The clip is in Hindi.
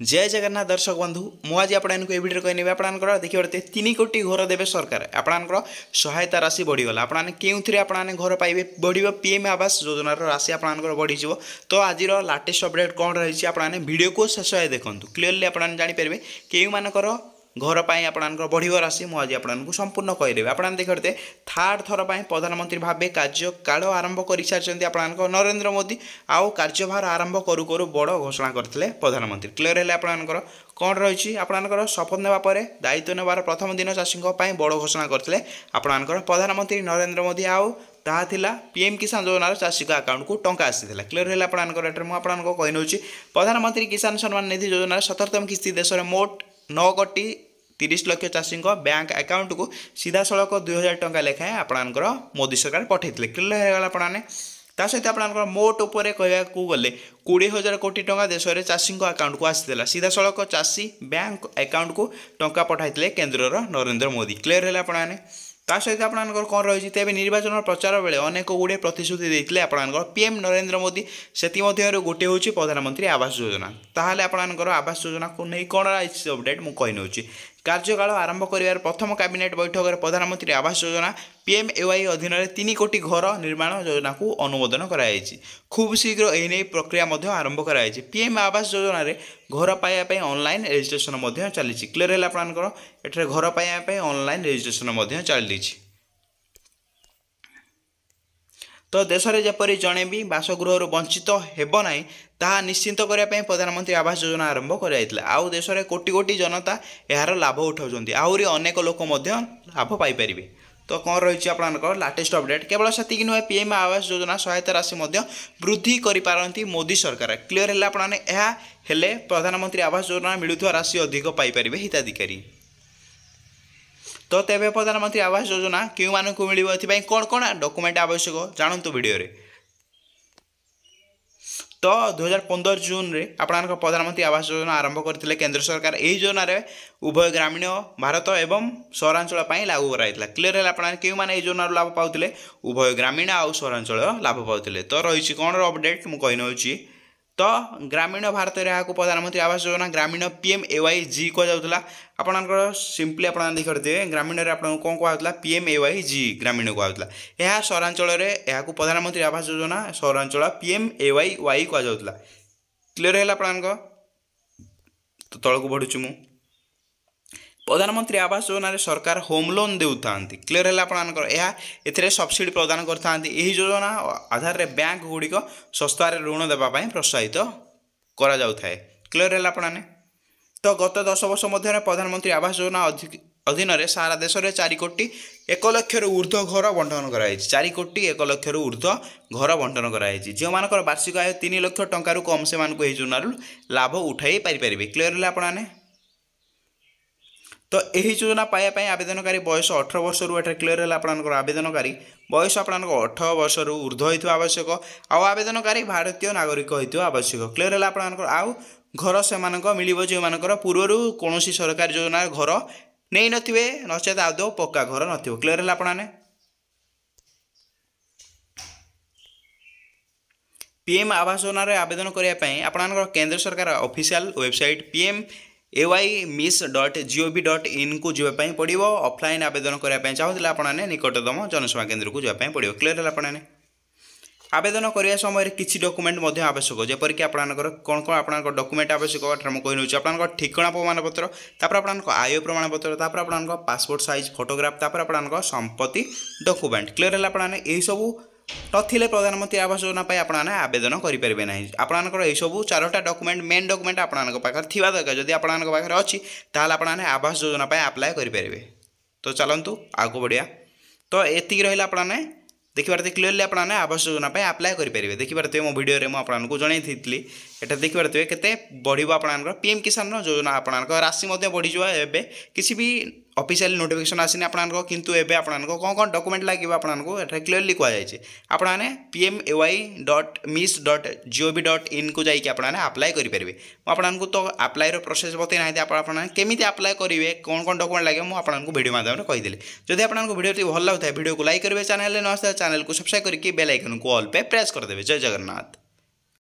जय जगन्नाथ दर्शक बंधु मु आज आपको ये भिडियो कहने आपंकर देखिए 3 कोटी घर देवे सरकार आपंकर सहायता राशि बढ़ीगला आपने क्यों आपने घर पाइबे बढ़ पीएम आवास योजनार राशि आपंकर बढ़ी तो आज लाटेस्ट अपडेट कौन रही आपने वीडियो को शेष देखूँ क्लीयरली आपने जानीपर क्यों मानकर घर पर आपंकर बढ़ राशि मुझे आपको संपूर्ण कहीदेवी आपने देखते थर्ड थर पर प्रधानमंत्री भाव कार्यकाल आरंभ कर सारी आपंकर नरेंद्र मोदी आउ कार्यभार आरंभ करू करू बड़ घोषणा करते प्रधानमंत्री क्लीयर है आपंकर कौन रही आपंकर शपथ नेबापर दायित्व नेबार प्रथम दिन चाषी बड़ घोषणा करते आपंकर प्रधानमंत्री नरेंद्र मोदी आउ ताहा पीएम किसान योजनार चाषी अकाउंट को टंका आसी क्लीयर है आपंकर मुझे कही नौ प्रधानमंत्री किसान सम्मान निधि योजनार 17तम किस्ती देश में मोट 9 कोटी 30 लाख चाषी बैंक अकाउंट को सीधा सड़क 2000 टंका लेखाएं आपंकर मोदी सरकार पठेते क्लीयर होगा आपने ता सहित आपंकर मोट उपर कहू गले 20,000 कोटी टंका देश में चाषी अकाउंट को आसी सीधा सड़क चाषी बैंक अकाउंट को टंका पठाई केन्द्र नरेंद्र मोदी क्लीयर है आपने ता सहित आपंकर कौन रही तेज निर्वाचन प्रचार बेले अनेक गुड़े प्रतिश्रुति देते आपंकर पीएम नरेंद्र मोदी से गोटे हूँ प्रधानमंत्री आवास योजना ताहले आपंकर आवास योजना को नहीं कौन रही अपडेट मुझे कही नौ कार्यकाल आरंभ कर प्रथम कैबिनेट बैठक में प्रधानमंत्री आवास योजना पीएमएवाई अधीन 3 कोटी घर निर्माण योजना को अनुमोदन कराई खूब शीघ्र यह प्रक्रिया आरंभ कराई पीएम आवास योजना घर पाइबापी ऑनलाइन रजिस्ट्रेशन चली क्लीयर है आपंकर एठारे घर पाइबापी ऑनलाइन रजिस्ट्रेशन चली तो देश में जपरी जड़े भी बासगृह वंचित होना ताहा निश्चिंत करने प्रधानमंत्री आवास योजना आरंभ कर आउ देश में कोटी कोटी जनता यार लाभ उठाऊँ आहरी अनेक लोक लाभ पाइपर तो कौन रही आपंकर लाटेस्ट अपडेट केवल से नुहे पीएम आवास योजना सहायता राशि वृद्धि कर मोदी सरकार क्लीयर है आपने प्रधानमंत्री आवास योजना मिलुवा राशि अधिक पाइपर हिताधिकारी तो तेरे प्रधानमंत्री आवास योजना क्यों मानक मिले कौन कौन डॉक्यूमेंट आवश्यक जानतु वीडियो रे तो 2015 जून में आपंकर प्रधानमंत्री आवास योजना आरंभ करते केंद्र सरकार यही योजना उभय ग्रामीण भारत एवं सहरांचल लागू कराई क्लीयर है आपने क्यों मैंने योजना लाभ पाते उभय ग्रामीण आउ सहरांचल लाभ पाते तो रही कौन अपडेट मुझे कही नौ तो ग्रामीण भारत में यहाँ प्रधानमंत्री आवास योजना ग्रामीण पीएमएवाई जी कहुला आपंकर सिंपली आप देखते ग्रामीण में आपको कौन कहला पीएमएवाई जी ग्रामीण कहला यह सहरांचल यहाँ प्रधानमंत्री आवास योजना सहरांचल पीएमएवाई वाई कहला क्लीयर है आपंकर तो तलक बढ़ुची मु प्रधानमंत्री आवास योजना सरकार होम लोन देता क्लीयर है आपंकर यह सब्सिडी प्रदान करता योजना आधार रे बैंक गुड़िक सस्तार ऋण देवाई प्रोत्साहित करा जाउथाय क्लीयर है आपने तो गत 10 वर्ष मध्य प्रधानमंत्री आवास योजना अधीन सारा देश में 4 कोटी 1 लाख ऊर्ध्व घर बंटन कराई 4 कोटी 1 लाख ऊर्ध्व घर बंटन कराई जो मानकर वार्षिक आय 3 लाख टंकार कम से योजना लाभ उठाई पारे क्लीयर है आपने तो यही योजना पाइबापी आवेदनकारी बयस 18 वर्ष क्लीयर है आपंकर आवेदनकारी बयस आपंकर 18 वर्ष ऊर्ध्व हो आवश्यक आवेदनकारी भारतीय नागरिक हो आवश्यक क्लीयर है आपंकर आउ घर से मिल जो मानकर पूर्व कौन सरकारी योजना घर नहीं नथिबे नचेत आदौ पक्का घर नथिबो क्लीयर है आपने पीएम आवास योजना आवेदन करने आपंकर केंद्र सरकार ऑफिशियल वेबसाइट pmaymiss.gov.in को जावाई पड़ो ऑफलाइन आवेदन करने चाहूँगा आपने निकटतम जनसेवा केन्द्र को जावाई पड़ो क्लीयर है आपने आवेदन करने समय किसी डॉक्यूमेंट आवश्यक जेपरिक आपंकर कौन कौन आप डॉक्यूमेंट आवश्यक मुझे कही नौ आप ठिकाना प्रमाणपत्र आप आय प्रमाणपत्र आप पासपोर्ट साइज फोटोग्राफ आप संपत्ति डॉक्यूमेंट क्लीयर है आपने यही सब नथिले प्रधानमंत्री आवास योजना आपने आवेदन करेंगे ना आपंकर यह सब 4टा डॉक्यूमेंट मेन डॉक्यूमेंट आपंकर पाखे थी दरकार जब आपंकर पाखे अच्छी आपने आवास योजना अप्लाई करेंगे तो चलतु आगे बढ़िया तो ये रहा आपने देखिए क्लीयरली आपने आवास योजना अप्लाई करेंगे देखिए मो वीडियो में आपको जनई एटा देखिए केते बढ़ो आपंकर पीएम किसान योजना आपंकर राशि बढ़ी एवं किसी भी ऑफिशियल नोटिफिकेशन आसनी आपको किंतु एबे आपको कौन कौन डॉक्यूमेंट लगे आपको एटा क्लीयरली कहुई आपने pmaymiss.gov.in को जाइए आपने अप्लाई करेंगे आपको तो अप्लाई प्रोसेस बतई ना आपने केमी अप्लाई करेंगे कौन कौन डॉक्यूमेंट लगे मुझे आपको वीडियो माध्यम कहीदेली जब आपको वीडियो भल लगे वीडियो को लाइक करेंगे चैनल न चैनल को सब्सक्राइब करके बेल आइकन को ऑल पे प्रेस करदे जय जगन्नाथ।